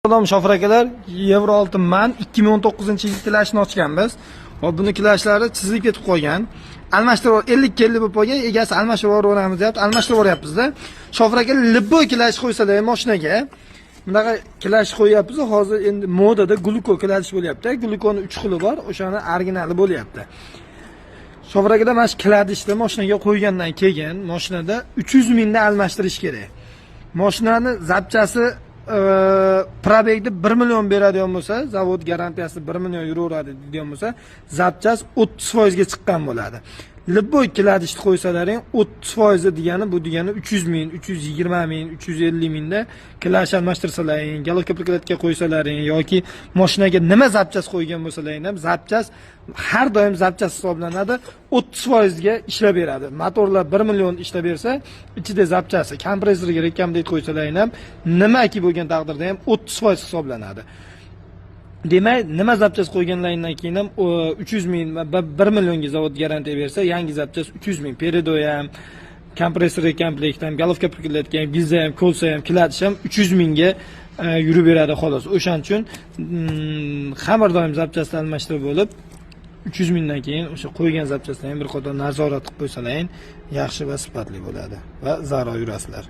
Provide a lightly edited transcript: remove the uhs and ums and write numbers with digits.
Salom Shofir akalar, Euro 6 man 2019-yil klashni ochganmiz. Hop, buni klashlari chizilib ketib qolgan. Almashtirib 50 kelli bo'lib qolgan, egasi almashtirib yuboramiz deyapti. Almashtirib yuboryapmiz-da. Shofir aka libboy klash qo'ysalar mashinaga. Bunaqa klash qo'yapmiz. Hozir endi modada gluko klash bo'lyapti. Glukoning 3 xili bor, o'shani originali bo'lyapti. Shofir akada mana shu kladishni mashinaga qo'ygandan keyin mashinada 300 mingda almashtirish kerak. Mashinani zapchasi probegni 1 million beradigan bo'lsa, zavod garantiyasi 1 million yuraveradi degan bo'lsa, zapchas 30% ga chiqqan bo'ladi. Libboy kladishni qo'ysalaring 30% degani bu degani 300 ming, 320 ming, 350 mingda klash almashtirsalaring, galovka prikladga qo'ysalaring yoki mashinaga nima zapchas qo'ygan bo'lsalaring ham zapchas har doim zapchas hisoblanadi, 30% ga ishlab beradi. Motorlar 1 million ishlab bersa, ichida zapchasi, kompressorga rekamdayt qo'ysalaring ham nimaki bo'lgan taqdirda ham 30% hisoblanadi. Demak, nima zapchas qo'yganlaringdan keyin ham 300 ming va 1 millionga zavod garantiya bersa, yangi zapchas 300 ming. Peredo ham, kompressor komplekt ham, galovka prikladga ham, gilza ham, kolsa ham, kladish ham 300 mingga yurib beradi xolos. O'shaning uchun har doim zapchasni almashtirib bo'lib 300 mingdan keyin o'sha qo'ygan zapchasdan ham bir qator nazorat qilib qo'ysalaring, yaxshi va sifatli bo'ladi va zarar yurasizlar.